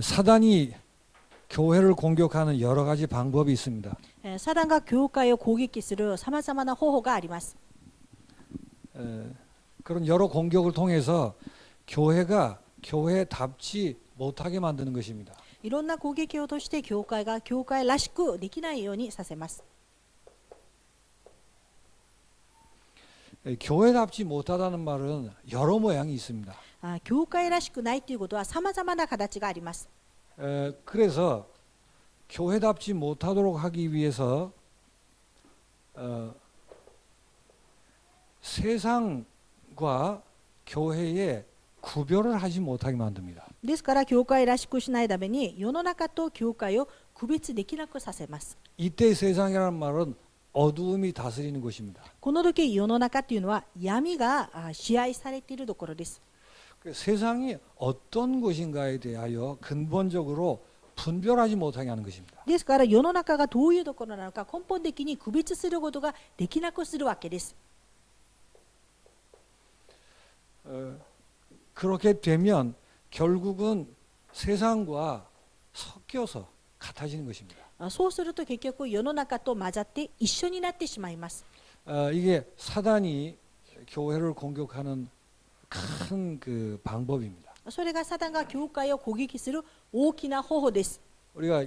사단이 교회를 공격하는 여러 가지 방법이 있습니다. サタンが教会を攻撃するさまざまな方法があります。 그런 여러 공격을 통해서 교회가 교회답지 못하게 만드는 것입니다. いろんな攻撃を通して教会が教会らしくできないようにさせます。 교회답지 못하다는 말은 여러 모양이 있습니다. 教会らしくないということはさまざまな形があります。 그래서 교회답지 못하도록 하기 위해서 세상과 교회의 구별을 하지 못하게 만듭니다. ですから教会らしくしないために世の中と教会を区別できなくさせます。 이때 세상이라는 말은 어두움이 다스리는 것입니다. この時世の中というのは闇が支配されているところです。 세상이 어떤 것인가에 대하여 근본적으로 분별하지 못하게 하는 것입니다. ですから世の中がどういうところなのか根本的に区別することができなくするわけです。 그렇게 되면 결국은 세상과 섞여서 같아지는 것입니다. そうすると結局世の中と混ざって一緒になってしまいます。 이게 사단이 교회를 공격하는 큰 그 방법입니다. それがサタンが教会を攻撃する大きな方法です。 우리가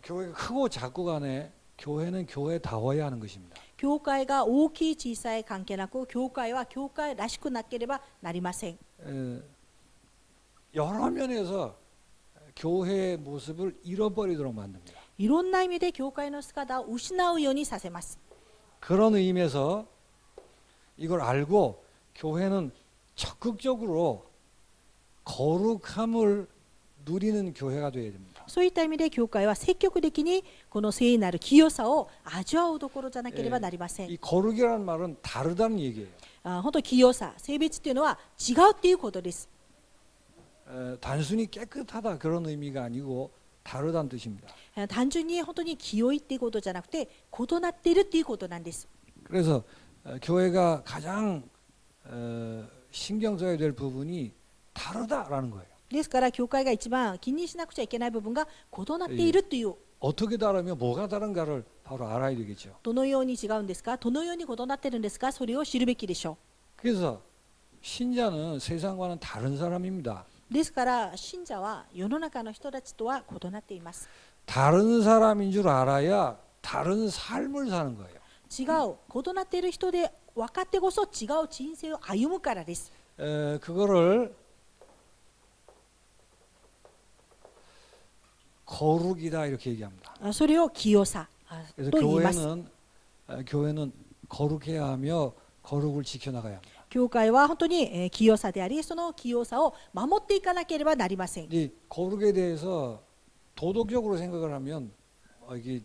교회가 크고 작고 간에 교회는 교회다워야 하는 것입니다. 教会が大きい小さい関係なく教会は教会らしくなければなりません。 여러 면에서 교회의 모습을 잃어버리도록 만듭니다. いろんな意味で教会の姿を失うようにさせます。 그런 의미에서 이걸 알고 교회는 적극적으로 거룩함을 누리는 교회가 되어야 됩니다. そういった意味で教会は積極的にこの聖なる清さを味わうところじゃなければなりません。 이 거룩이라는 말은 다르다는 얘기예요. 本当清さ、性別というのは違うっていうことです。 단순히 깨끗하다 그런 의미가 아니고 다르다는 뜻입니다. 単純に本当に清いっていうことじゃなくて異なっているっていうことなんです。 그래서 교회가 가장 신경 써야 될 부분이 다르다라는 거예요. ですから教会が一番気にしなくちゃいけない部分が異なっているっていう。 어떻게 다르며 뭐가 다른가를 바로 알아야 되겠죠. どのように違うんですか、どのように異なっているんですか、それを知るべきでしょ 그래서 신자는 세상과는 다른 사람입니다. う。ですから信者は世の中の人たちとは異なっています。 다른 사람인 줄 알아야 다른 삶을 사는 거예요. 違う、異なっている人で分かってこそ違う人生を歩むからです。 그거를 거룩이다 이렇게 얘기합니다. それを清さ 그래서 と言います。 교회는 거룩해야 하며 거룩을 지켜나가야 합니다. 教会は本当に清さであり、その清さを守っていかなければなりません。 이 거룩에 대해서 도덕적으로 생각을 하면 이게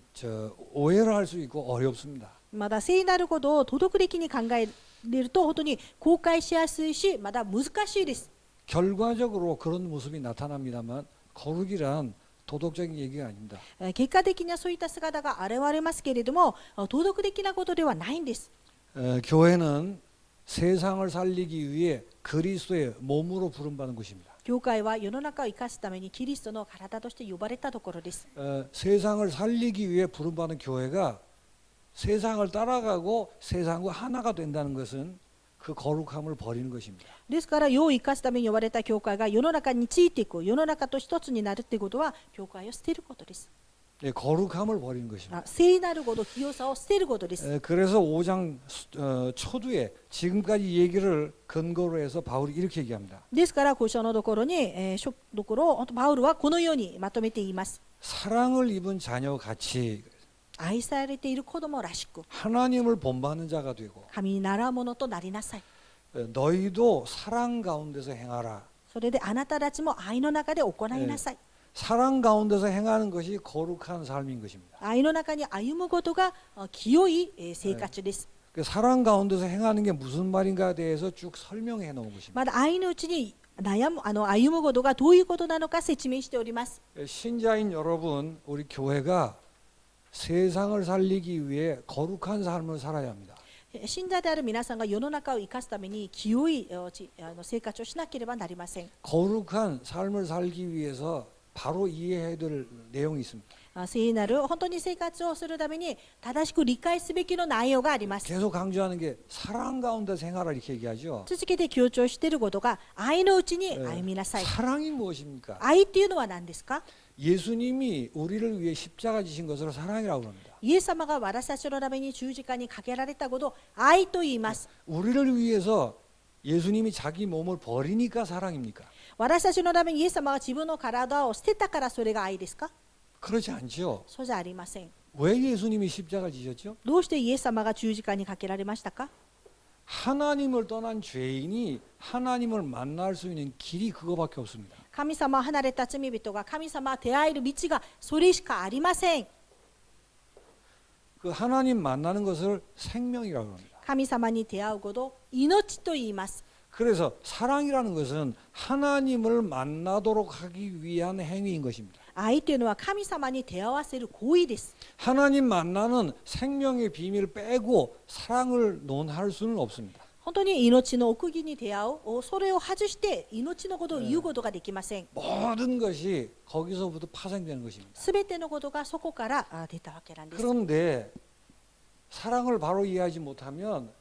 오해를 할 수 있고 어렵습니다. まだ聖なることを道徳的に考えると本当に公開しやすいし、まだ難しいです。 결과적으로 그런 모습이 나타납니다만 거룩이란 도덕적인 얘기가 아닙니다. 結果的にはそういった姿が現れますけれども、道徳的なことではないんです。 교회는 세상을 살리기 위해 그리스도의 몸으로 부름받은 것입니다. 教会は世の中を生かすためにキリストの体として呼ばれたところです。 세상을 살리기 위해 부름받은 교회가 세상을 따라가고 세상과 하나가 된다는 것은 그 거룩함을 버리는 것입니다. ですから世を生かすために呼ばれた教会が世の中についていく、世の中と一つになるということは教会を捨てることです。 거룩함을 버리는 것입니다. 聖なること、清さを捨てることです。 그래서 5장 초두에 지금까지 얘기를 근거로 해서 바울이 이렇게 얘기합니다. ですから5章のところに、ところをパウルはこのようにまとめて言います。 사랑을 입은 자녀 같이 愛されている子供らしく 하나님을 본받는 자가 되고 神に習うものとなりなさい。 너희도 사랑 가운데서 행하라. それであなたたちも愛の中で行いなさい。 사랑 가운데서 행하는 것이 거룩한 삶인 것입니다. 愛の中に歩むことが清い生活です。 사랑 가운데서 행하는 게 무슨 말인가에 대해서 쭉 설명해 놓은 것입니다. まだ愛のうちに歩むことがどういうことなのか説明しております。 신자인 여러분, 우리 교회가 세상을 살리기 위해 거룩한 삶을 살아야 합니다. 信者である皆さんが世の中を生かすために清い生活をしなければなりません。 거룩한 삶을 살기 위해서 바로 이해해야 될 내용이 있습니다. 聖なる本当に生活をするために正しく理解すべきの内容があります。 계속 강조하는 게 사랑 가운데 생활을 이렇게 얘기하죠. 続けて強調していることが愛のうちに歩みなさい。 사랑이 무엇입니까? 愛っていうのは何ですか？ 예수님이 우리를 위해 십자가 지신 것을 사랑이라고 합니다. イエス様が私たちのために十字架にかけられたことを愛と言います。 우리를 위해서 예수님이 자기 몸을 버리니까 사랑입니까? 私たちのためにイエス様が自分の体を捨てたからそれが愛ですか？ 그렇지 않죠. そうじゃありません。 왜 예수님이 십자가를 지셨죠? どうしてイエス様が十字架にかけられましたか？ 하나님을 떠난 죄인이 하나님을 만날 수 있는 길이 그거밖에 없습니다. 神様を離れた罪人が神様を出会える道がそれしかありません。 그 하나님 만나는 것을 생명이라고 합니다. 神様に出会うことを命と言います。 그래서 사랑이라는 것은 하나님을 만나도록 하기 위한 행위인 것입니다. 愛というのは神様に手合わせる行為です。 하나님 만나는 생명의 비밀을 빼고 사랑을 논할 수는 없습니다. 本当に命の奥義に出会う、それを外して命のことを言うことができません。 모든 것이 거기서부터 파생되는 것입니다. すべてのことがそこから出たわけなんです。 그런데 사랑을 바로 이해하지 못하면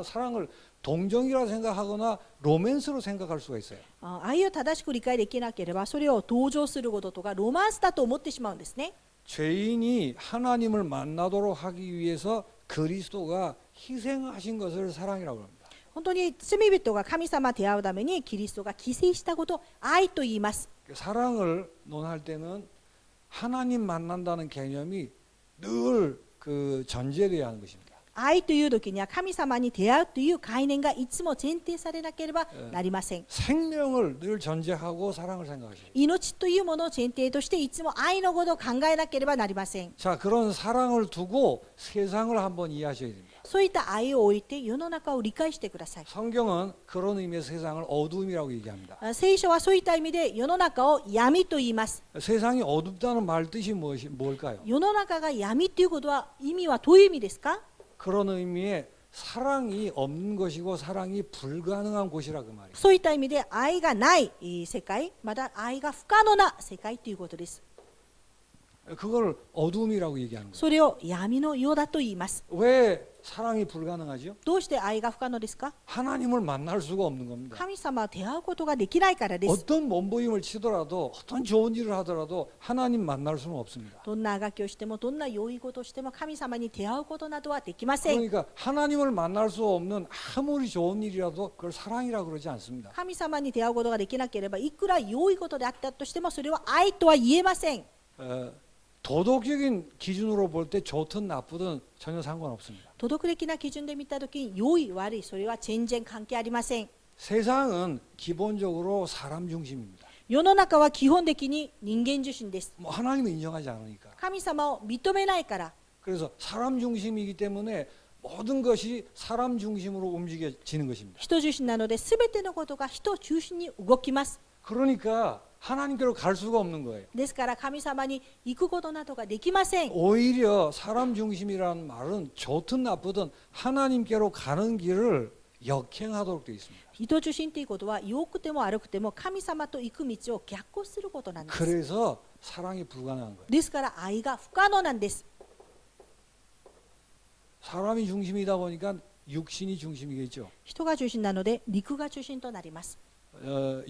사랑을 동정이라 생각하거나 로맨스로 생각할 수가 있어요. 愛を正しく理解できなければそれを同情することとかロマンスだと思ってしまうんですね。 죄인이 하나님을 만나도록 하기 위해서 그리스도가 희생하신 것을 사랑이라고 합니다. 本当に罪人が神様と出会うためにキリストが犠牲したことを愛と言います。 사랑을 논할 때는 하나님 만난다는 개념이 늘 그 전제되어야 하는 것입니다. 愛という時には神様に出会うという概念がいつも前提されなければなりません。 생명을 늘 전제하고 사랑을 생각하셔야 돼요. 命というものを前提としていつも愛のことを考えなければなりません。 자, 그런 사랑을 두고 세상을 한번 이해하셔야 됩니다. そういった愛を置いて世の中を理解してください。 성경은 그런 의미의 세상을 어두움이라고 얘기합니다. 聖書はそういった意味で世の中を闇と言います。 세상이 어둡다는 말 뜻이 뭘까요? 世の中が闇ということは意味はどういう意味ですか？ 그런 의미의 사랑이 없는 것이고 사랑이 불가능한 곳이라 그 말이에요. そういった意味で愛がない世界、また愛が不可能な世界ということです。 그걸 어둠이라고 얘기하는 거예요. それを闇の世だと言います。 왜 사랑이 불가능하죠? どうして愛が不可能ですか？ 하나님을 만날 수가 없는 겁니다. 神様は出会うことができないからです。 어떤 몸부림을 치더라도 어떤 좋은 일을 하더라도 하나님 만날 수는 없습니다. どんなあがきをしてもどんな良いことをしても神様に出会うことなどはできません。 그러니까 하나님을 만날 수 없는 아무리 좋은 일이라도 그걸 사랑이라고 그러지 않습니다. 神様に出会うことができなければいくら良いことであったとしてもそれは愛とは言えません。 도덕적인 기준으로 볼 때 좋든 나쁘든 전혀 상관없습니다. 道徳的な基準で見たときに良い悪いそれは全然関係ありません。 세상은 기본적으로 사람 중심입니다. 世の中は基本的に人間中心です。 뭐 하나님을 인정하지 않으니까. 神様を認めないから。 그래서 사람 중심이기 때문에 모든 것이 사람 중심으로 움직여지는 것입니다. 人中心なので全てのことが人中心に動きます。 그러니까 하나님께로 갈 수가 없는 거예요. ですから神様に行くことなどができません。 오히려 사람 중심이라는 말은 좋든 나쁘든 하나님께로 가는 길을 역행하도록 되어 있습니다. 人中心ということは良くても悪くても神様と行く道を逆行することなんです。 그래서 사랑이 불가능한 거예요. ですから愛が不可能なんです。 사람이 중심이다 보니까 육신이 중심이겠죠. 人が中心なので肉が中心となります。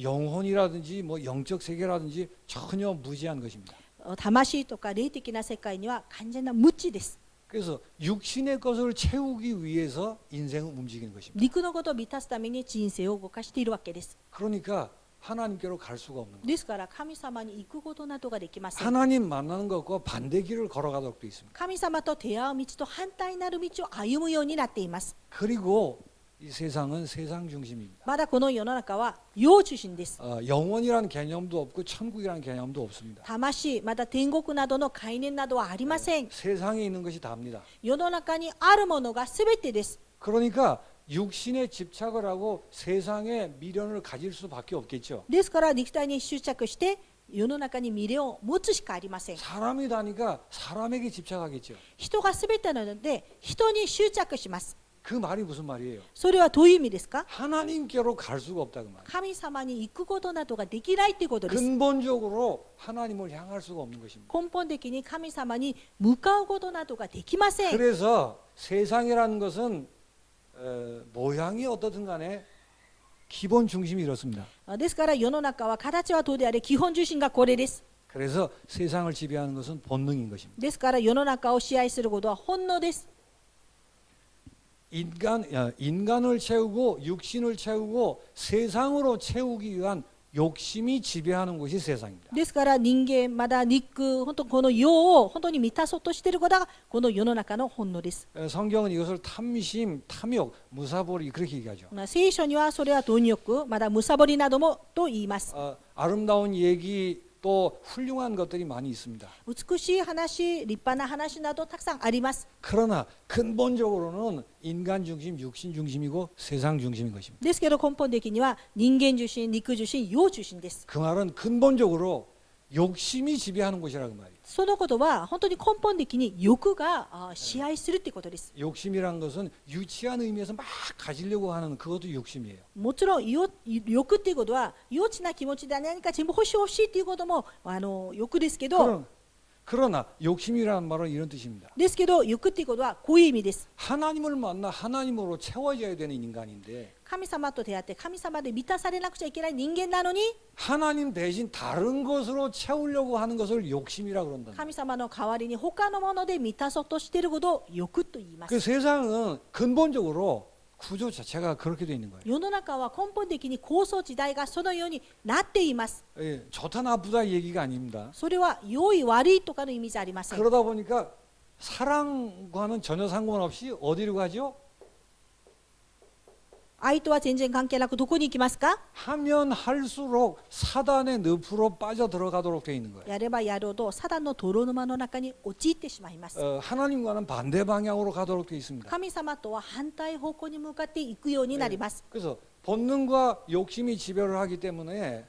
영혼이라든지 뭐 영적 세계라든지 전혀 무지한 것입니다. 魂とか霊的な世界には完全な無知です。 그래서 육신의 것을 채우기 위해서 인생은 움직이는 것입니다. 肉のことを満たすために人生を動かしているわけです。 그러니까 하나님께로 갈 수가 없는 거예요. ですから神様に行くことなどができません。 하나님 만나는 것과 반대 길을 걸어가도록 되어 있습니다. 神様と出会う道と反対になる道を歩むようになっています。 그리고 이 세상은 세상 중심입니다. まだこの世の中は世中心です。 영원이라는 개념도 없고 천국이라는 개념도 없습니다. 魂、また天国などの概念などはありません。 세상에 있는 것이 다입니다. 世の中にあるものが全てです。 그러니까 육신에 집착을 하고 세상에 미련을 가질 수밖에 없겠죠. ですから肉体に執着して世の中に未練を持つしかありません。 사람이 다니까 사람에게 집착하겠죠. 人が全てなので人に執着します。그 말이 무슨 말이에요? それはどういう意味ですか？ 하나님께로 갈 수가 없다 그 말. 神様に行くことなどができないということです。 근본적으로 하나님을 향할 수가 없는 것입니다. 根本的に神様に向かうことなどができません。 그래서 세상이라는 것은 모양이 어떻든 간에 기본 중심이 이렇습니다. ですから世の中は形はどうであれ基本中心がこれです。 그래서 세상을 지배하는 것은 본능인 것입니다. ですから世の中を支配することは本能です。 인간을 채우고 육신을 채우고 세상으로 채우기 위한 욕심이 지배하는 것이 세상입니다. ですから人間まだ肉本当この世を本当に満たそうとしていることがこの世の中の本能です。 성경은 이것을 탐심, 탐욕, 무사보리 그렇게 얘기하죠. 聖書にはそれは貪欲まだ貪りなどもと言います。 아름다운 얘기 또 훌륭한 것들이 많이 있습니다. 美しい話、立派な話などたくさんあります。 그러나 근본적으로는 인간 중심, 육신 중심이고 세상 중심인 것입니다. ですけど根本的には人間中心、肉中心、世中心です。 그 말은 근본적으로 욕심이 지배하는 것이라고 말이에요. そのことは本当に根本的に欲が支配するということです。 욕심이란 것은 유치한 의미에서 막 가지려고 하는 그것도 욕심이에요. もちろん欲っていうことは幼稚な気持ちで何か全部欲しいっていうことも欲ですけど、 그러나 욕심이라는 말은 이런 뜻입니다. ですけど欲っていうことはこういう意味です。 하나님을 만나 하나님으로 채워져야 되는 인간인데 神様と出会って神様で満たされなくちゃいけない人間なのに 하나님 대신 다른 것으로 채우려고 하는 것을 욕심이라고 그런다. 神様の代わりに他のもので満たそうとしていることを欲と言います。 그 세상은 근본적으로 구조 자체가 그렇게 되어 있는 거예요. 世の中は根本的に構想時代がそのようになっています。 좋다 나쁘다 얘기가 아닙니다. それは良い悪いとかの意味じゃありません。 그러다 보니까 사랑과는 전혀 상관없이 어디로 가죠? 愛とは全然関係なくどこに行きますか？ 하면 할수록 사단의 늪으로 빠져 들어가도록 되어 있는 거예요. やればやるほどサタンの泥沼の中に陥ってしまいます。 하나님과는 반대 방향으로 가도록 되어 있습니다. 神様とは反対方向に向かっていくようになります。 그래서 본능과 욕심이 지배를 하기 때문에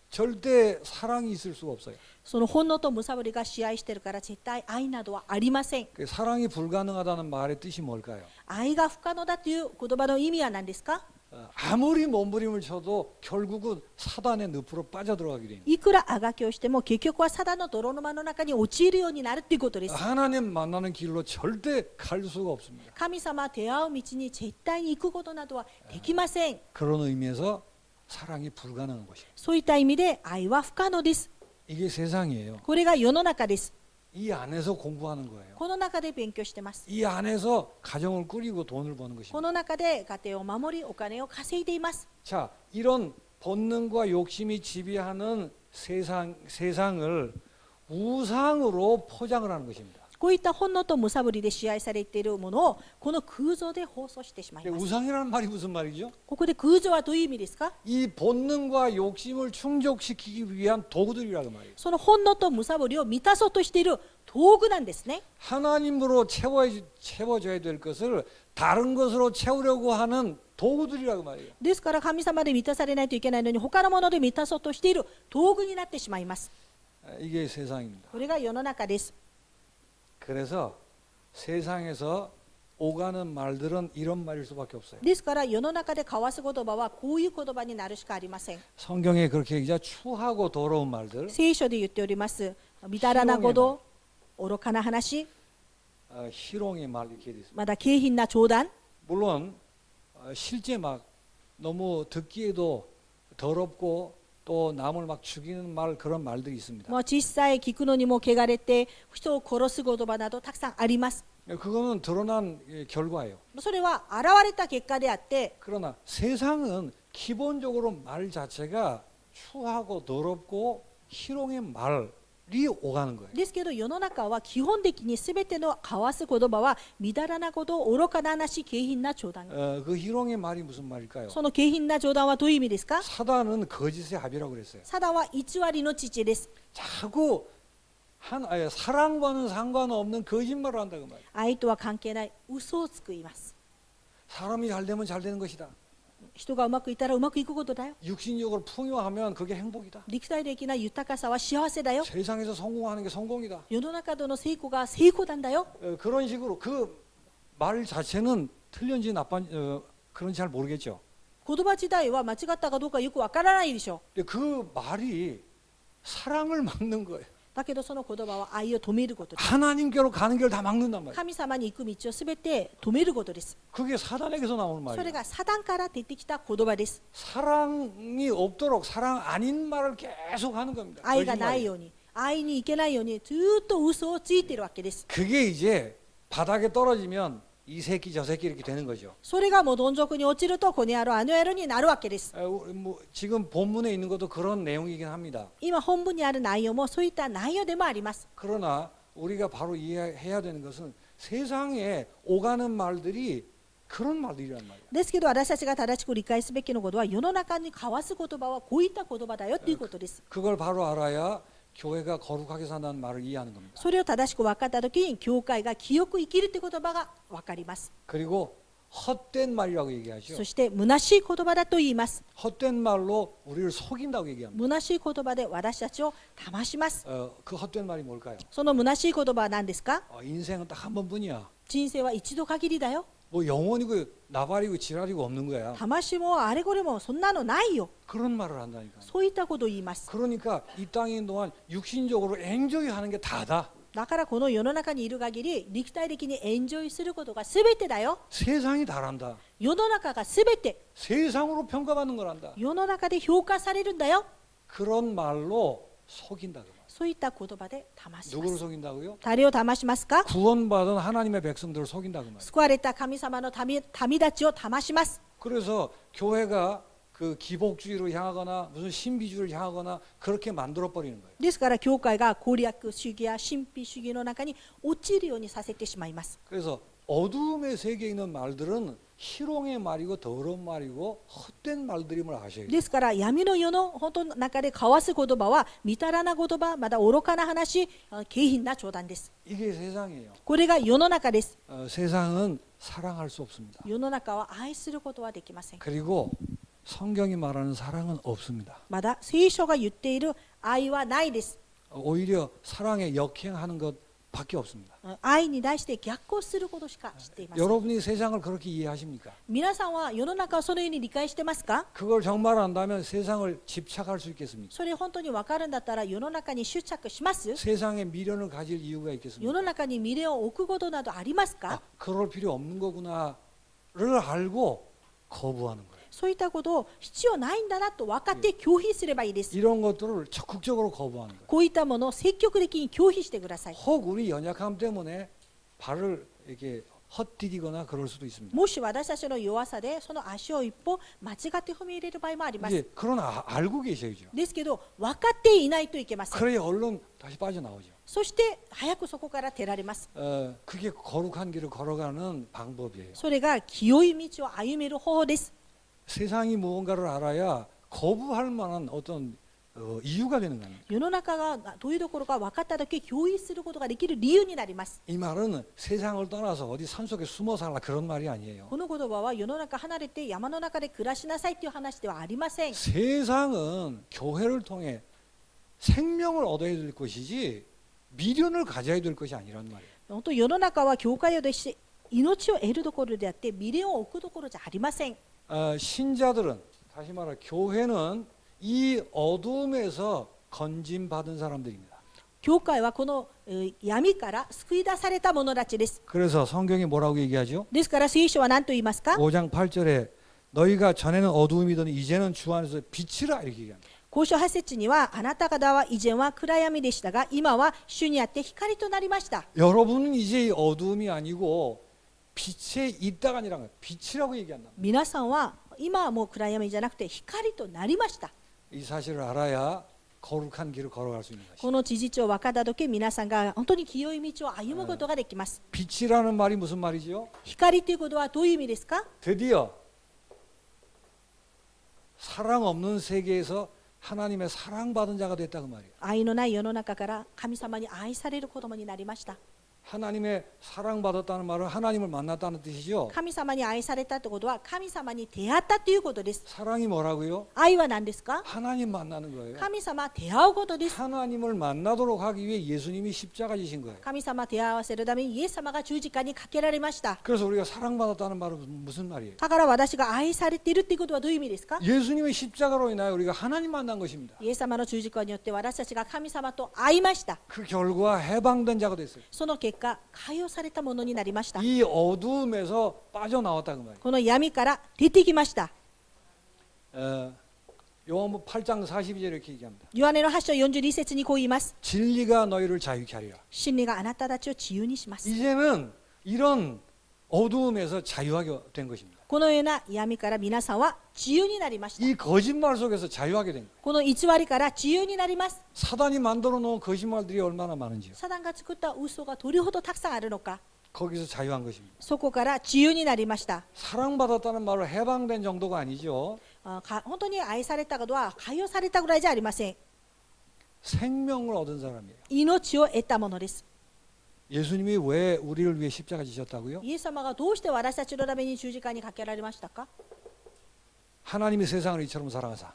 절대 사랑이 있을 수가 없어요. その本能と貪りが支配しているから絶対愛などはありません。 사랑이 불가능하다는 말의 뜻이 뭘까요? 愛が不可能だという言葉の意味は何ですか？ 아무리 몸부림을 쳐도 결국은 사단의 늪으로 빠져들어가게 됩니다. いくらあがきをしても結局はサタンの泥沼の中に陥るようになるということです。 하나님 만나는 길로 절대 갈 수가 없습니다. 神様出会う道に絶対に行くことなどはできません。 그런 의미에서 사랑이 불가능한 것이에요. そういった意味で愛は不可能です。 이게 세상이에요. これが世の中です。 이 안에서 공부하는 거예요. この中で勉強してます。 이 안에서 가정을 꾸리고 돈을 버는 こ 것입니다. の中で家庭を守りお金を稼いでいます。 자, 이런 본능과 욕심이 지배하는 세상을 우상으로 포장을 하는 것입니다. こういった本能と貪りで支配されているものをこの空想で放送してしまいます。 우상이라는 말이 무슨 말이죠? ここで空想はどういう意味ですか？ 이 본능과 욕심을 충족시키기 위한 도구들이라고 말이에요. その本能と貪りを満たそうとしている道具なんですね。 하나님으로 채워져야 될 것을 다른 것으로 채우려고 하는 도구들이라고 말이에요. ですから神様で満たされないといけないのに他のもので満たそうとしている道具になってしまいます。 이게 세상입니다. これが世の中です。 그래서 세상에서 오가는 말들은 이런 말일 수밖에 없어요. ですから世の中で交わす言葉はこういう言葉になるしかありません。 성경에 그렇게 얘기하죠. 추하고 더러운 말들, 聖書で言っております。みだらなこと、愚かな話、 희롱의 말 이렇게 돼 있습니다. まだ軽品な冗談。 물론 실제 막 너무 듣기에도 더럽고 또 남을 막 죽이는 말 그런 말들이 있습니다. もう小さい聞くのにも汚れて人を殺す言葉などたくさんあります。 그거는 드러난 결과예요. それは現れた結果であって、 그러나 세상은 기본적으로 말 자체가 추하고 더럽고 희롱의 말이 오가는 거예요. ですけど世の中は基本的に全ての交わす言葉はみだらなこと、愚かな話、軽品な冗談。 그 희롱의 말이 무슨 말일까요? その軽品な冗談はどういう意味ですか？ 사단은 거짓의 합이라고 그랬어요. サダンは偽りの父です。 자꾸 사랑과는 상관없는 거짓말을 한다고 말이에요. 愛とは関係ない嘘をつくいます。 사람이 잘 되면 잘 되는 것이다. 人がうまくいったらうまくいくことだよ。 육신적으로 풍요하면 그게 행복이다. 肉体的な豊かさは幸せだよ。 세상에서 성공하는 게 성공이다. 世の中での成功が成功なんだよ。 그런 식으로 그 말 자체는 틀린지 그런지 잘 모르겠죠. 言葉自体は間違ったかどうかよくわからないでしょ 근데 그 말이 사랑을 막는 거예요. う。だけどその言葉は愛を止めることです。 하나님께로 가는 길 다 막는단 말이에요. 神様に行く道をすべて止めることです。 그게 사단에게서 나오는 それ 말이에요. がサタンから出てきた言葉です。 사랑이 없도록 사랑 아닌 말을 계속 하는 겁니다. 愛がない 거짓말이에요. ように、愛に行けないようにずーっと嘘をついているわけです。 그게 이제 바닥에 떨어지면 이 새끼 저 새끼 이렇게 되는 거죠. それがもうどん底に落ちるとこの野郎あの野郎になるわけです。 지금 본문에 있는 것도 그런 내용이긴 합니다. 今本文にある内容もそういった内容でもあります。 그러나 우리가 바로 이해해야 되는 것은 세상에 오가는 말들이 그런 말들이란 말이에요. ですけど私たちが正しく理解すべきのことは世の中に交わす言葉はこういった言葉だよということです。 그걸 바로 알아야 교회가 거룩하게 산다는 말을 이해하는 겁니다. それを正しく分かったときに教会が清く生きるという言葉が分かります。 그리고 헛된 말이라고 얘기하죠. そして虚しい言葉だと言います。 헛된 말로 우리를 속인다고 얘기합니다. 虚しい言葉で私たちを騙します。 그 헛된 말이 뭘까요? その虚しい言葉は何ですか？ 인생은 딱 한 번뿐이야. 人生は一度限りだよ。 뭐 영원이고 나발이고 지랄이고 없는 거야. 魂もあれこれもそんなのないよ。 그런 말을 한다니까. そういったことを言います。 그러니까 이 땅에 있는 동안 육신적으로 엔조이 하는 게 다다. だからこの世の中にいる限り肉体的にエンジョイすることが全てだよ。 세상이 다란다. 世の中が全て 세상으로 평가받는 거란다. 世の中で評価されるんだよ。 그런 말로 속인다. 그 말. そういった言葉で騙しま 누구를 す。 속인다고요? 誰を騙しますか？ 구원받은 하나님의 백성들을 속인다 그 말. 救われた神様の民たちを騙します。 그래서 교회가 그 기복주의로 향하거나 무슨 신비주의를 향하거나 그렇게 만들어 버리는 거예요. ですから教会が攻略主義や神秘主義の中に落ちるようにさせてしまいます。 그래서 어두움의 세계에 있는 말들은 희롱의 말이고 더러운 말이고 헛된 말들임을 아셔야 돼요. ですから闇の世の本当の中で交わす言葉は見たらな言葉、まだ愚かな話、下品な冗談です。 이게 세상이에요. これが世の中です。 세상은 사랑할 수 없습니다. 世の中は愛することはできません。 그리고 성경이 말하는 사랑은 없습니다. まだ聖書が言っている愛はないです。 오히려 사랑에 역행하는 것밖에 없습니다. 愛に対して逆行することしか知っていません。 여러분이 세상을 그렇게 이해하십니까? 皆さんは世の中をそのように理解してますか？ 그걸 정말 안다면 세상을 집착할 수 있겠습니까? それ本当に分かるんだったら世の中に執着します？ 세상에 미련을 가질 이유가 世 있겠습니까? の中に未練を置くことなどあります 아, か？ 그럴 필요 없는 거구나를 알고 거부하는 거예요. そういったことを必要ないんだなと分かって拒否すればいいです。 이런 것들을 적극적으로 거부하는 거예요. こういったものを積極的に拒否してください。 혹 우리 연약함 때문에 발을 이렇게 헛디디거나 그럴 수도 있습니다. もし私たちの弱さでその足を一歩間違って踏み入れる場合もあります。 이제 그러나 알고 계셔야죠. ですけど分かっていないといけません。 그래야 얼른 다시 빠져나오죠. そして早くそこから出られます。 그게 거룩한 길을 걸어가는 방법이에요. それが清い道を歩める方法です。 세상이 무언가를 알아야 거부할 만한 어떤 이유가 되는 겁니다. 世の中がどういうところか分かっただけ共有することができる理由になります。 이 말은 세상을 떠나서 어디 산속에 숨어 살라 그런 말이 아니에요. この言葉は世の中離れて山の中で暮らしなさいという話ではありません。 세상은 교회를 통해 생명을 얻어야 될 것이지 미련을 가져야 될 것이 아니란 말이에요. 本当世の中は教会をでして命を得るところであって未練を置くところじゃありません。 신자들은 다시 말해 교회는 이 어둠에서 건진 받은 사람들입니다. 教会はこの闇から救い出された者たちです。 그래서 성경이 뭐라고 얘기하죠? ですから聖書は何と言いますか？ 5장 8절에 너희가 전에는 어두움이더니 이제는 주 안에서 빛이라 이렇게 얘기합니다. 交渉8節にはあなた方は以前は暗闇でしたが今は主にあって光となりました。 여러분은 이제 이 어두움이 아니고 빛에 있다가 아니라 빛이라고 얘기한다. 皆さんは今はもう暗闇じゃなくて光となりました。 이 사실을 알아야 거룩한 길을 걸어갈 수 있는 것이죠. この事実を分かった時皆さんが本当に清い道を歩むことができます。 빛이라는 말이 무슨 말이죠? 光ということはどういう意味ですか？ 드디어 사랑 없는 세계에서 하나님의 사랑받은 자가 됐다 그 말이에요. 愛のない世の中から神様に愛される子供になりました。 하나님의 사랑받았다는 말은 하나님을 만났다는 뜻이죠. 神様に愛されたということは神様に出会ったということです。 사랑이 뭐라고요? 愛は何ですか？ 하나님 만나는 거예요. 神様出会うことです。 하나님을 만나도록 하기 위해 예수님이 십자가 지신 거예요. 神様出会わせるためにイエス様が十字架にかけられました。 그래서 우리가 사랑받았다는 말은 무슨 말이에요? だから私が愛されているということはどういう意味ですか？ 예수님의 십자가로 인하여 우리가 하나님 만난 것입니다. イエス様の十字架によって私たちが神様と会いました。 그 결과 해방된 자가 됐어요. その結果、解放されたものになりました。 이 어두움에서 빠져나왔다 그 말이에요. この闇から出てきました。 요한복음 8장 42절에 이렇게 얘기합니다. ヨハネの8章42節にこう言います。 진리가 너희를 자유케 하리라. 真理があなたたちを自由にします。 이제는 이런 어두움에서 자유하게 된 것입니다. このような闇から皆さんは自由になりました。 이 거짓말 속에서 자유하게 된 거예요. この偽りから自由になります。 사단이 만들어 놓은 거짓말들이 얼마나 많은지요. サタンが作った嘘がどれほどたくさんあるのか。 거기서 자유한 것입니다. そこから自由になりました。 사랑받았다는 말로 해방된 정도가 아니죠. 本当に愛されたことは解放されたぐらいじゃありません。 생명을 얻은 사람이에요. 命を得たものです。 예수님이 왜 우리를 위해 십자가 지셨다고요? イエス様がどうして私たちのために十字架にかけられましたか？ 하나님이 세상을 이처럼 사랑하사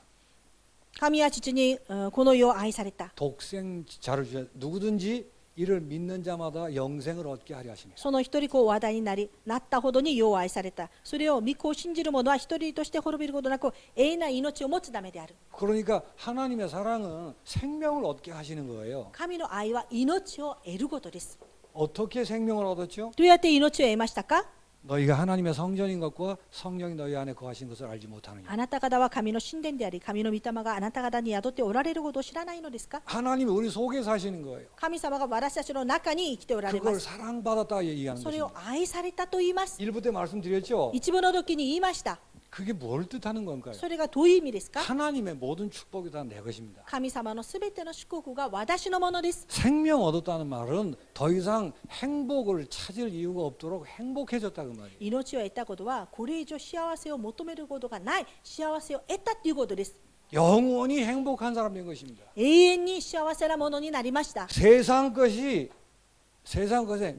神は父にこの世を愛された。 독생자를 주셔 누구든지 이를 믿는 자마다 영생을 얻게 하려 하시며 その一人子を話題になったほどに世を愛された。それを御子を信じる者は一人として滅びることなく永遠な命を持つためである。 그러니까 하나님의 사랑은 생명을 얻게 하시는 거예요. 神の愛は命を得ることです。 어떻게 생명을 얻었죠? どうやって命を得ましたか？ 너희가 하나님의 성전인 것과 성령이 너희 안에 거하신 것을 알지 못하느냐. あなた方は神の神殿であり神の御霊があなた方に宿っておられることを知らないのですか？ 하나님이 우리 속에 사시는 거예요. 神様が私たちの中に生きておられま 그걸 す。 사랑받았다 얘기하는 それを 것입니다. 愛されたと言います。 일부 때 말씀드렸죠. 一部の時に言いました。 그게 뭘 뜻하는 건가요? それがどういう意味ですか？ 하나님의 모든 축복이 다 내 것입니다. 神様のすべての祝福が私のものです。 생명 얻었다는 말은 더 이상 행복을 찾을 이유가 없도록 행복해졌다 그 말이에요. 命を得たことはこれ以上幸せを求めることがない幸せを得たということです。 영원히 행복한 사람 된 것입니다. 永遠に幸せなものになりました。 세상 것에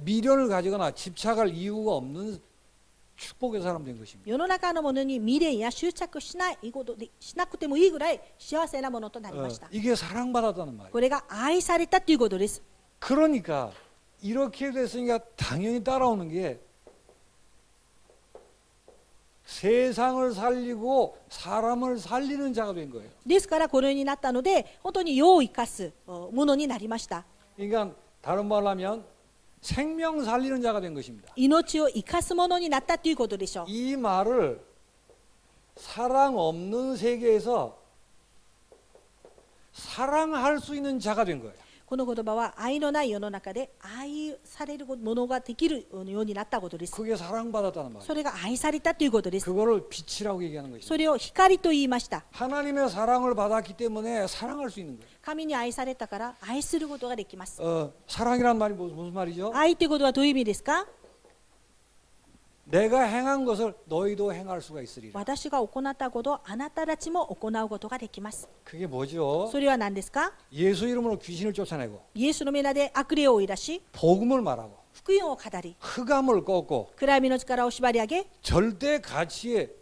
미련을 가지거나 집착할 이유가 없는 축복의 사람 된 것입니다. 世の中のものに未練や執着しないことでしなくてもいいぐらい幸せなものとなりました。 이게 사랑받았다는 말이에요. これが愛されたということです。 그러니까 이렇게 됐으니까 당연히 따라오는 게 세상을 살리고 사람을 살리는 자가 된 거예요. ですからこのようになったので本当に世を生かすものになりました。 그러니까 다른 말로 하면 생명 살리는 자가 된 것입니다. 命を生かすものになったということでしょう。 이 말을 사랑 없는 세계에서 사랑할 수 있는 자가 된 거예요. この言葉は愛のない世の中で愛されるものができるようになったことです。 그게 사랑받았다는 말이에요. それが愛されたということです。 그거를 빛이라고 얘기하는 것입니다. それを光と言いました。 하나님의 사랑을 받았기 때문에 사랑할 수 있는 거예요. 神に愛されたから愛することができます。 사랑이란 말이 무슨 말이죠? 愛ということはどういう意味ですか？ 내가 행한 것을 너희도 행할 수가 있으리라. 私が行ったことをあなたたちも行うことができます。 그게 뭐죠? それは何ですか？ 예수 이름으로 귀신을 쫓아내고 イエスの皆で悪霊を追い出し、 복음을 말하고 福音を語り、 흑암을 꺾고 暗闇の力を縛り上げ、 절대 가치의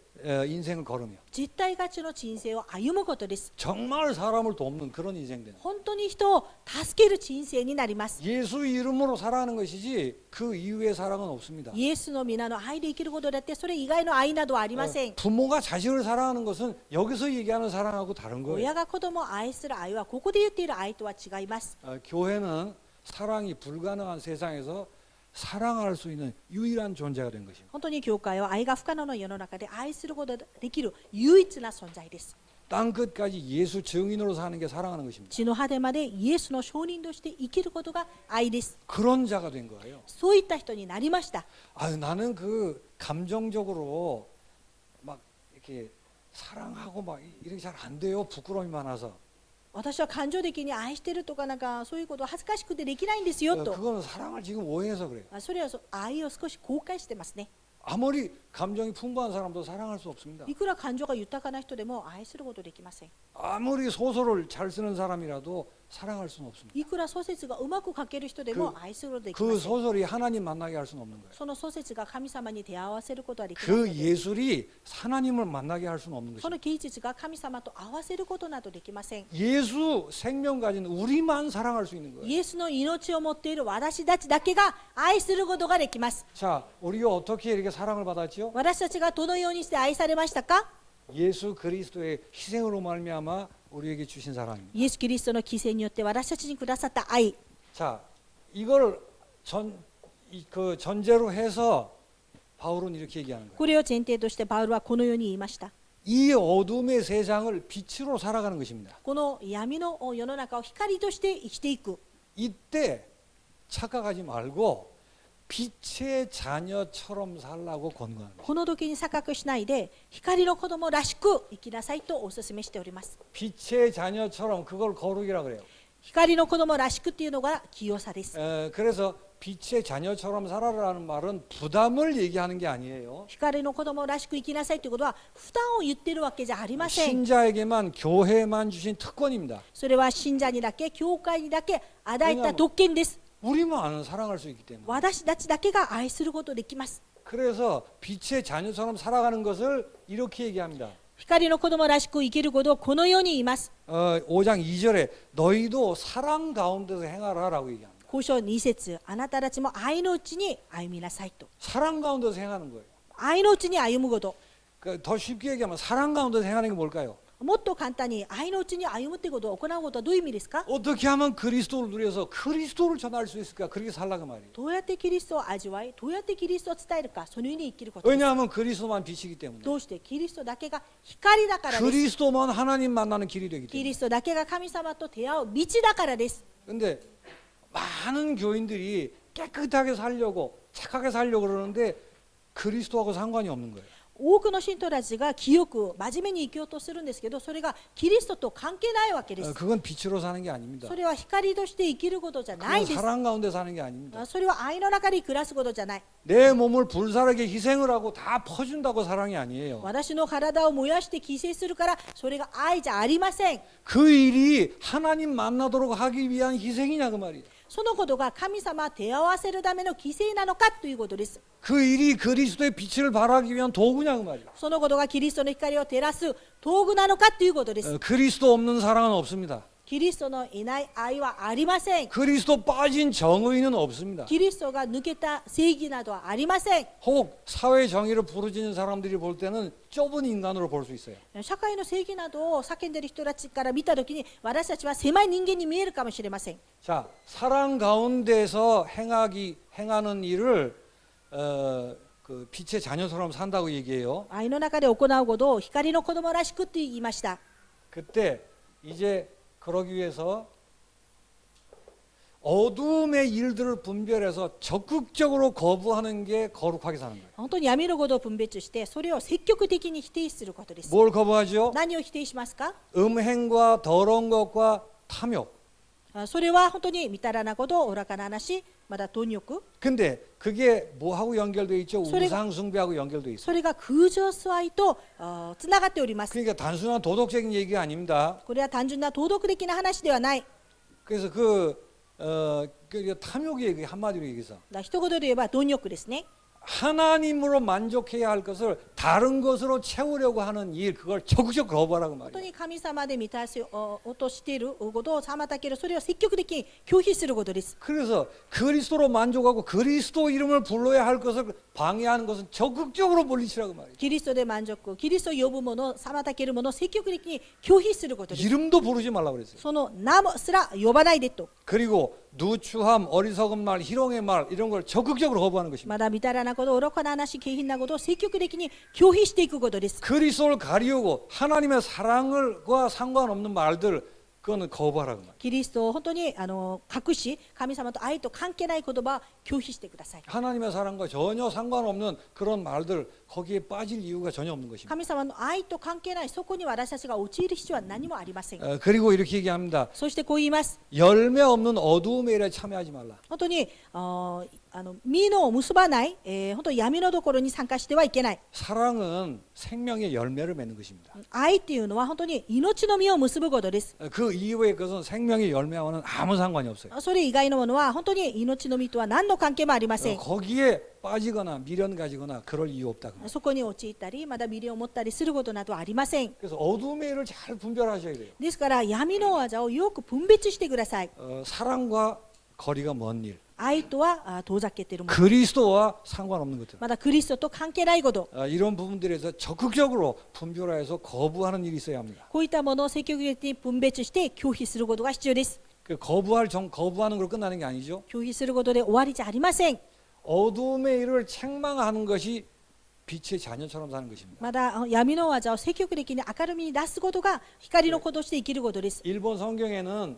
인생을 걸으며 実体価値の人生を歩むことです。 정말 사람을 돕는 그런 인생 되는 本当に人を助ける人生になります。 예수 이름으로 사랑하는 것이지 그 이후의 사랑은 없습니다. イエスの皆の愛で生きることだってそれ以外の愛などはありません。 부모가 자식을 사랑하는 것은 여기서 얘기하는 사랑하고 다른 거예요. 親が子供を愛する愛はここで言っている愛とは違います。 교회는 사랑이 불가능한 세상에서 사랑할 수 있는 유일한 존재가 된 것입니다. 本当に教会は愛が不可能な世の中で愛することができる唯一な存在です。 땅 끝까지 예수 증인으로 사는 게 사랑하는 것입니다. 地の果てまでイエスの証人として生きることが愛です。 그런 자가 된 거예요. そういった人になりました。 나는 그 감정적으로 막 이렇게 사랑하고 막 이렇게 잘 안 돼요. 부끄러움이 많아서. 私は感情的に愛してるとかなんかそういうこと恥ずかしくてできないんですよと。 그거는 사랑을 지금 오해해서 그래요. それは愛を少し後悔してますね。 아무리 감정이 풍부한 사람도 사랑할 수 없습니다. いくら感情が豊かな人でも愛することできません。 아무리 소설을 잘 쓰는 사람이라도 사랑할 수는 없습니다. いくら小説がうまく書ける人でも愛することできま 그 せん。 소설이 하나님 만나게 할 수는 없는 거예요. その小説が神様に出会わせることはできない 그 のです。 예술이 하나님을 만나게 할 수는 없는 その 것입니다. 芸術が神様と合わせることなどできません。 예수 생명 가진 우리만 사랑할 수 있는 거예요. イエスの命を持っている私たちだけが愛することができます。 자, 우리가 어떻게 이렇게 사랑을 받았지요? 私たちがどのようにして愛されましたか？ 예수 그리스도의 희생으로 말미암아 우리에게 주신 사랑입니다. イエス・キリストの犠牲によって私たちにくださった愛。 자, 이걸 그 전제로 해서 바울은 이렇게 얘기하는 거예요. これを前提としてパウルはこのように言いました。 이 어둠의 세상을 빛으로 살아가는 것입니다. この闇の世の中を光として生きていく。 이때 착각하지 말고 빛의 자녀처럼 살라고 권고하는 거예요. この時に錯覚しないで光の子供らしく生きなさいとお勧めしております。 빛의 자녀처럼 그걸 거룩이라 그래요. 光の子供らしくっていうのが清さです。 그래서 빛의 자녀처럼 살아라는 말은 부담을 얘기하는 게 아니에요. 光の子供らしく生きなさいということは負担を言ってるわけじゃありません。 신자에게만 교회만 주신 특권입니다. それは信者にだけ教会にだけ与えた特権です。 우리만 사랑할 수 있기 때문에. 私たちだけが愛することできます。 그래서 빛의 자녀처럼 살아가는 것을 이렇게 얘기합니다. 光の子供らしく生きることをこのように言います。 5장 2절에 너희도 사랑 가운데서 행하라라고 얘기합니다. 交渉2節、あなたたちも愛のうちに歩みなさいと。 사랑 가운데서 행하는 거예요. 愛のうちに歩むこと。 더 쉽게 얘기하면 사랑 가운데서 행하는 게 뭘까요? もっと簡単に愛のうちに歩むということを行うことはどういう意味ですか？ 어떻게 하면 그리스도를 누려서 그리스도를 전할 수 있을까? 그렇게 살라고 말이에요. どうやってキリストを味わい、どうやってキリストを伝えるか、そのように生きることです。 왜냐하면 그리스도만 빛이기 때문에. どうしてキリストだけが光だからです。 그리스도만 하나님 만나는 길이 되기 キ 때문에. リストだけが神様と出会う道だからです。 근데 많은 교인들이 깨끗하게 살려고 착하게 살려고 그러는데 그리스도하고 상관이 없는 거예요. 多くの信徒たちが清く真面目に生きようとするんですけど、それがキリストと関係ないわけです。 그건 빛으로 사는 게 아닙니다. それは光として生きることじゃない 그건 です。 사랑 가운데 사는 게 아닙니다. それは愛の中で暮らすことじゃない。 내 몸을 불사르게 희생을 하고 다 퍼준다고 사랑이 아니에요. 私の体を燃やして犠牲するから、それが愛じゃありません。 그 일이 하나님 만나도록 하기 위한 희생이냐 그 말이에요. そのことが神様手合わせるための犠牲なのかということです。 그 일이 그리스도의 빛을 발하기 위한 도구냐 그 말이에요. そのことがキリストの光を照らす道具なのかということです。 그리스도 없는 사랑은 없습니다. キリストのいない愛はありません。 그리스도 빠진 정의는 없습니다. キリストが抜けた正義などはありません。 혹 사회 정의를 부르짖는 사람들이 볼 때는 좁은 인간으로 볼 수 있어요. 社会の正義などを叫んでいる人たちから見たときに、私たちは狭い人間に見えるかもしれません。 자, 사랑 가운데서 행하는 일을 그 빛의 자녀처럼 산다고 얘기해요. 愛の中で行うことを光の子供らしくと言いました。 그때 이제 그러기 위해서 어둠의 일들을 분별해서 적극적으로 거부하는 게 거룩하게 사는 거예요. 本当に闇のことを分別して、それを積極的に否定することです。 뭘 거부하죠? 何を否定しますか？ 음행과 더러운 것과 탐욕. それは本当に満たらなこと、愚かな話、まだ貪欲。 근데 그게 뭐하고 연결돼 있죠? 소리가- 우상 숭배하고 연결돼 있어요. それが空情愛とつながっております。 그러니까 단순한 도덕적인 얘기가 아닙니다. これは単純な道徳的な話ではない。 그래서 탐욕이 그게 한마디로 얘기해서 一言で言えば貪欲ですね。 하나님으로 만족해야 할 것을 다른 것으로 채우려고 하는 일, 그걸 적극적으로 거부하라고 本当 말이에요. に神様で満たしをとしていることを妨げる、それを積極的に拒否することです。 그래서 그리스도로 만족하고 그리스도 이름을 불러야 할 것을 방해하는 것은 적극적으로 물리치라고 말이에요. キリストで満足、キリストを呼ぶもの、妨げるものを積極的に拒否することです。 이름도 부르지 말라고 그랬어요. その名もすら呼ばないでと。 그리고 누추함, 어리석은 말, 희롱의 말 이런 걸 적극적으로 거부하는 것입니다. まだ満たらなこと、愚かな話、下品なことを積極的に拒否していくことです。 그리스도를 가리우고 하나님의 사랑과 상관없는 말들 그거는 거부하라고 말이에요. キリストを本当に隠し、神様と愛と関係ない言葉を拒否してください。 하나님의 사랑과 전혀 상관없는 그런 말들 거기에 빠질 이유가 전혀 없는 것입니다. 神様の愛と関係ない、そこに私たちが陥る必要は何もありません。 그리고 이렇게 얘기합니다. そしてこう言います。 열매 없는 어두움의 일에 참여하지 말라. 本当に実の結ばない、本当に闇のところに参加してはいけない。 사랑은 생명의 열매를 맺는 것입니다. 愛っていうのは本当に命の実を結ぶことです。 그 이후의 것은 생명의 열매와는 아무 상관이 없어요. それ以外のものは本当に命の実とは何の関係もありません。 거기에 빠지거나 미련 가지거나 그럴 이유 없다. そこに陥ったりまだ未練を持ったりすることなどはありません。 그래서 어둠의 일을 잘 분별하셔야 돼요. ですから闇の技をよく分別してください。 사랑과 거리가 먼 일, 愛とは遠ざけているもの、 그리스도와 상관없는 것들. まだクリストと関係ないこと、 이런 부분들에서 적극적으로 분별해서 거부하는 일이 있어야 합니다. こういったものを積極的に分別して拒否することが必要です。 거부하는 걸로 끝나는 게 아니죠. 拒否することで終わりじゃありません。 어둠의 일을 책망하는 것이 빛의 자녀처럼 사는 것입니다. まだ闇の技を積極的に明るみに出すことが光の子として生きることです。 일본 성경에는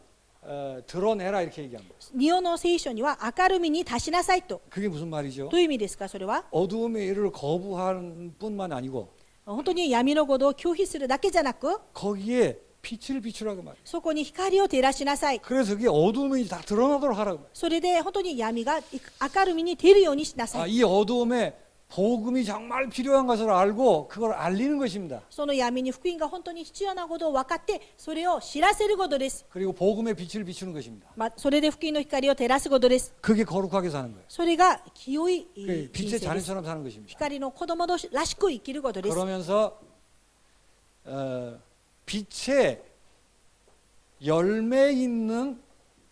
드러내라 이렇게 얘기합니다. 日本の聖書には明るみに出しなさいと。 그게 무슨 말이죠? どういう意味ですか。それは 어둠의 일을 거부하는 뿐만 아니고 本当に闇のことを拒否するだけじゃなく、 거기에 빛을 비추라고 말이에요. そこに光を照らしなさい。 그래서 그게 어둠이 다 드러나도록 하라고 말이에요. それで本当に闇が明るみに照るようにしなさい。 이 어둠에 복음이 정말 필요한 것을 알고 그걸 알리는 것입니다. その闇に福音が本当に必要なことを分かってそれを知らせることです。 그리고 복음의 빛을 비추는 것입니다. それで福音の光を照らすことです。 그게 거룩하게 사는 거예요. それが清い 그게 人 빛의 生です。 자녀처럼 사는 것입니다. 光の子供らしく生きることです。 그러면서 빛의 열매 있는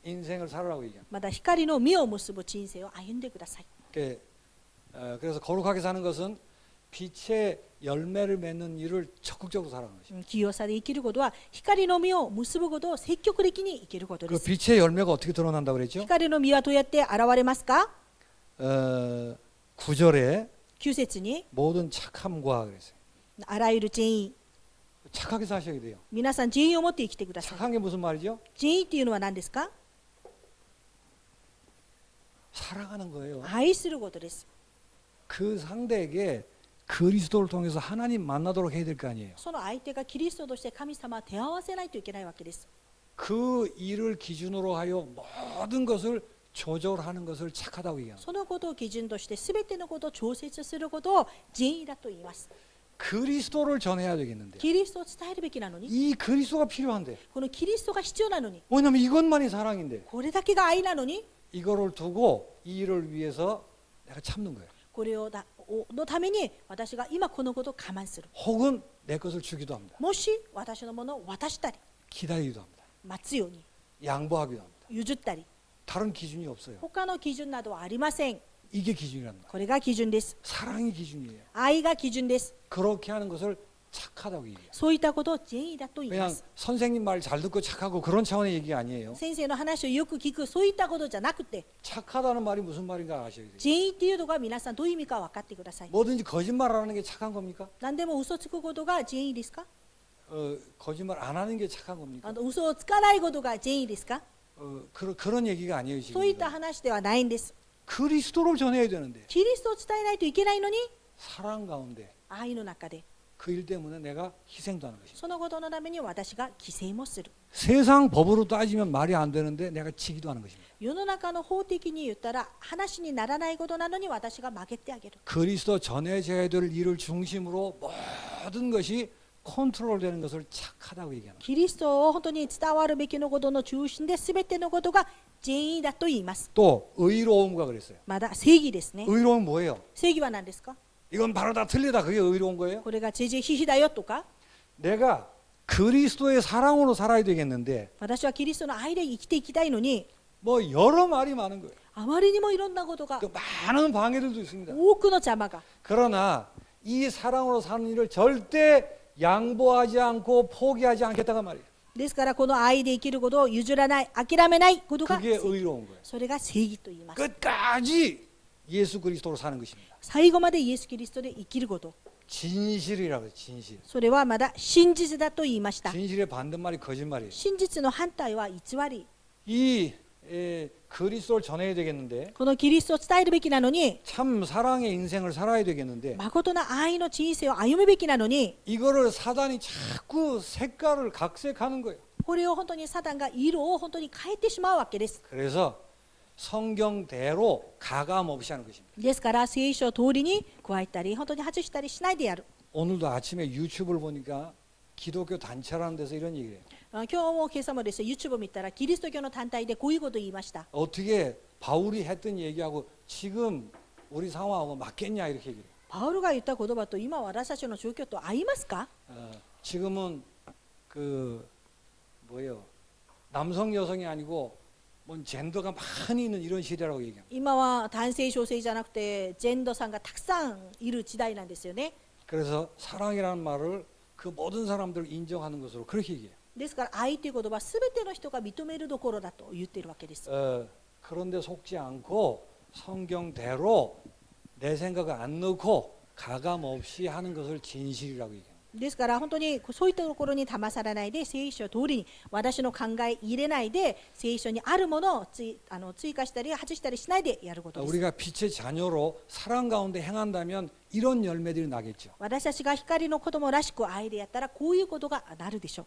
인생을 살으라고 얘기합니다. また光の実を結ぶ人生を歩んでください。 그래서 거룩하게 사는 것은 빛의 열매를 맺는 일을 적극적으로 살아가는 것입니다. 清さで生きることは光の実を結ぶことを積極的に生きることで 그 す。 빛의 열매가 어떻게 드러난다고 그랬죠? 光の実はどうやって現れますか。 9절에 9節に 모든 착함과 그랬어요. あらゆる善意、 착하게 사셔야 돼요. 皆さん善意を持って生きてください。 착한 게 무슨 말이죠? 善意っていうのは何ですか。 사랑하는 거예요. 愛することです。 그 상대에게 그리스도를 통해서 하나님 만나도록 해야 될 거 아니에요. その相手がキリストとして神様を手合わせないといけないわけです。 그 일을 기준으로 하여 모든 것을 조절하는 것을 착하다고 얘기합니다. そのことを基準として全てのことを調節することを善意だと言います。 그리스도를 전해야 되겠는데 キリストを伝えるべきなのに、 이 그리스도가 필요한데 このキリストが必要なのに、 왜냐하면 이것만이 사랑인데 これだけが愛なのに、 이거를 두고 이 일을 위해서 내가 참는 거예요. これをのために私が今このことを我慢する。 혹은 내 것을 주기도 합니다. もし私のものを渡したり、 기다리기도 합니다. 待つように、 양보하기도 합니다. 譲ったり、 다른 기준이 없어요. 他の基準などはありません。 이게 기준이랍니다. これが基準です。 사랑이 기준이에요. 愛が基準です。 그렇게 하는 것을 착하다고 얘기해요. そういったことを善意だと言いま 그냥 す。 선생님 말 잘 듣고 착하고 그런 차원의 얘기가 아니에요. 先生の話をよく聞く、そういったことじゃなくて、 착하다는 말이 무슨 말인가 아셔야 돼요. 善意っていうのが皆さんどういう意味か分かってください。 뭐든지 거짓말하는 게 착한 겁니까? 何でも嘘つくことが善意ですか。 거짓말 안 하는 게 착한 겁니까? 嘘をつかないことが善意ですか。 그런 얘기가 아니에요 そういった 지금. 話ではないんです。 그리스도를 전해야 되는데 キリストを伝えないといけないのに、 사랑 가운데 愛の中で 그 일 때문에 내가 희생도 하는 것입니다. そのことのために私が犠牲もする。 세상 법으로 따지면 말이 안 되는데 내가 지기도 하는 것입니다. 世の中の法的に言ったら話にならないことなのに私が曲げてあげる。 그리스도 전해져야 될 일을 중심으로 모든 것이 컨트롤되는 것을 착하다고 얘기합니다. キリストを本当に伝わるべきのことの中心で全てのことが善意だと言います。 또 의로움과 그랬어요. まだ正義ですね。 의로움 뭐예요? 正義は何ですか。 이건 바로 다 틀리다. 그게 의로운 거예요? これが正々非々だよとか、 내가 그리스도의 사랑으로 살아야 되겠는데 私はキリストの愛で生きていきたいのに、 뭐 여러 말이 많은 거예요. あまりにもいろんなことが、 또 많은 방해들도 있습니다. 多くの邪魔が。 그러나 이 사랑으로 사는 일을 절대 양보하지 않고 포기하지 않겠다가 말이에요. ですからこの愛で生きることを譲らない、諦めないことが 그게 正義。 의로운 거예요. それが正義と言います。 끝까지 예수 그리스도로 사는 것입니다. 最後までイエス・キリストで生きること。 진실이라고 해요. 진실. それはまだ真実だと言いました。 진실의 반대말이 거짓말이에요. 真実の反対は偽り。 이 그리스도를 전해야 되겠는데 このキリストを伝えるべきなのに、 참 사랑의 인생을 살아야 되겠는데 誠の愛の人生を歩むべきなのに、 이거를 사단이 자꾸 색깔을 각색하는 거예요. これを本当にサタンが色を本当に変えてしまうわけです。 그래서 성경대로 가감 없이 하는 것입니다. ですから聖書通りに加えたり本当に外したりしないでやる。 오늘도 아침에 유튜브를 보니까 기독교 단체라는 데서 이런 얘기를 해요. 今日も今朝もですね YouTube 見たらキリスト教の団体でこういうことを言いました。 어떻게 바울이 했던 얘기하고 지금 우리 상황하고 맞겠냐 이렇게 얘기를 해요. パウルが言った言葉と今私たちの状況と合いますか？ 지금은 그 뭐예요? 남성 여성이 아니고 뭔 젠더가 많이 있는 이런 시대라고 얘기합니다. 今は男性女性じゃなくてジェンドさんがたくさんいる時代なんですよね。 그래서 사랑이라는 말을 그 모든 사람들을 인정하는 것으로 그렇게 얘기해요. ですから愛という言葉は全ての人が認めるところだと言っているわけです。 그런데 속지 않고 성경대로 내 생각을 안 넣고 가감 없이 하는 것을 진실이라고 얘기해요. ですから本当にそういったところに騙されないで聖書通りに私の考え入れないで聖書にあるものを追加したり外したりしないでやることです。 우리가 빛의 자녀로 사랑 가운데 행한다면 이런 열매들이 나겠죠. 私たちが光の子供らしく愛でやったらこういうことがなるでしょ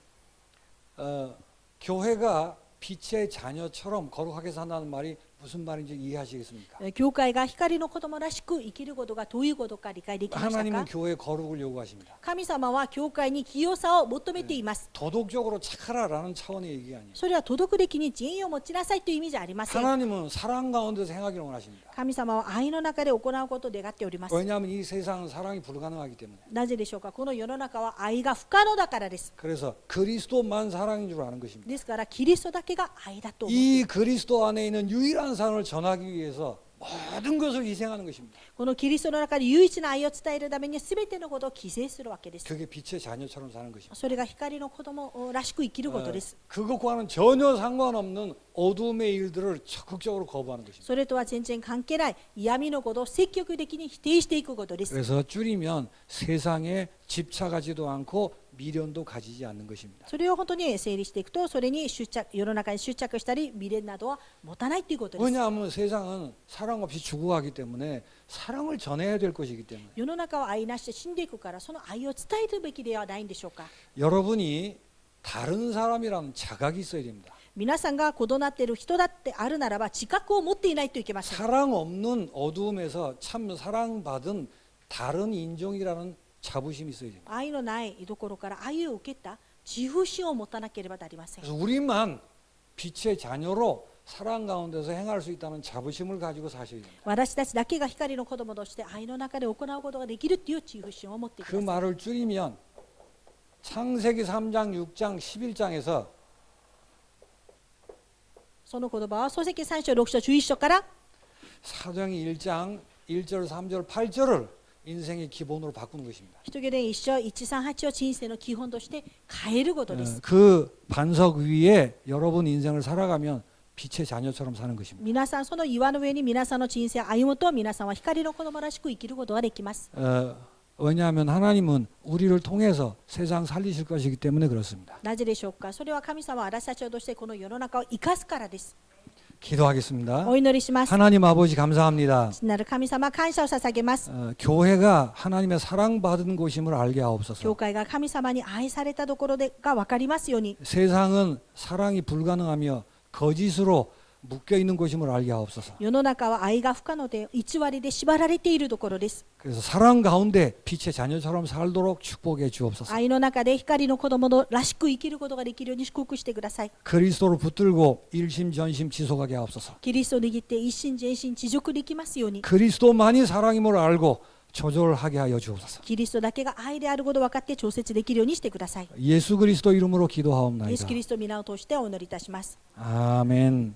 う。 교회가 빛의 자녀처럼 거룩하게 산다는 말이 무슨 말인지 이해하시겠습니까? 教会が光の子供らしく生きることがどういうことか理解できました 하나님은 か？ 교회에 거룩을 요구하십니다. 神様は教会に清さを求めています。 도덕적으로 착하라라는 차원의 얘기가 아니에요. それは道徳的に仁義を持ちなさいという意味じゃありません。 하나님은 사랑 가운데서 행하기를 원하십니다. 神様は愛の中で行うことを願っております。 왜냐하면 이 세상은 사랑이 불가능하기 때문에. なぜでしょうか？この世の中は愛が不可能だからです。 그래서 그리스도만 사랑인 줄 아는 것입니다. ですからキリストだけが愛だと思う。 이 그리스도 안에 있는 유일한 사랑을 전하기 위해서 모든 것을 희생하는 것입니다. このキリストの中で唯一の愛を伝えるために全てのことを犠牲するわけです。 그게 빛의 자녀처럼 사는 것입니다. それが光の子供らしく生きることです。 그것과는 전혀 상관없는 어둠의 일들을 적극적으로 거부하는 것입니다. それとは全然関係ない闇のことを積極的に否定していくことです。 그래서 줄이면 세상에 집착하지도 않고 미련도 가지지 않는 것입니다. それを本当に整理していくと、それに世の中に執着したり未練などは持たないということです。 왜냐하면 세상은 사랑 없이 죽어가기 때문에 사랑을 전해야 될 것이기 때문에. 世の中は愛なしで死んでいくから、その愛を伝えるべきではないんでしょうか。 여러분이 다른 사람이라는 자각이 있어야 됩니다. 皆さんが異なっている人だってあるならば自覚を持っていないといけません。 사랑 없는 어두움에서 참 사랑받은 다른 인종이라는 자부심이 있어야 됩니다. 愛のない居所から愛を受けた自負心を持たなければなりません。 그래서 우리만 빛의 자녀로 사랑 가운데서 행할 수 있다는 자부심을 가지고 사셔야 됩니다. 私たちだけが光の子供として愛の中で行うことができるという自負心を持ってく 그 ださい。 말을 줄이면 창세기 3장, 6장, 11장에서 その言葉は創世記3章6章11章から 사도행전 1장 1절, 3절, 8절을 인생의 기본으로 바꾸는 것입니다. 人気で一章138を人生の基本として変えることです。 그 반석 위에 여러분 인생을 살아가면 빛의 자녀처럼 사는 것입니다. 皆さんその岩の上に皆さんの人生を歩むと皆さんは光の子供らしく生きることができます。 왜냐하면 하나님은 우리를 통해서 세상 살리실 것이기 때문에 그렇습니다. なぜでしょうか？それは神様は私たちを通してこの世の中を生かすからです。 기도하겠습니다. お祈りします。 하나님 아버지 감사합니다. 父なる神様感謝を捧げます。 교회가 하나님의 사랑받은 곳임을 알게 教 하옵소서. 会が神様に愛されたところが分かりますように、 세상은 사랑이 불가능하며 거짓으로 묶여 있는 곳임을 알게 하옵소서. 世の中は愛が不可能で偽りで縛られているところです。 그래서 사랑 가운데 빛의 자녀처럼 살도록 축복해 주옵소서. 愛の中で光の子供らしく生きることができるように祝福してください。 그리스도를 붙들고 일심전심 지속하게 하옵소서. キリストを握って一心全身持続できますように、 그리스도만이 사랑임을 알고 조절하게 하여 주옵소서. キリストだけが愛であることを分かって調節できるようにしてください。 예수 그리스도 이름으로 イエス・キ 기도하옵나이다. リストの皆を通してお祈りいたします。 아멘.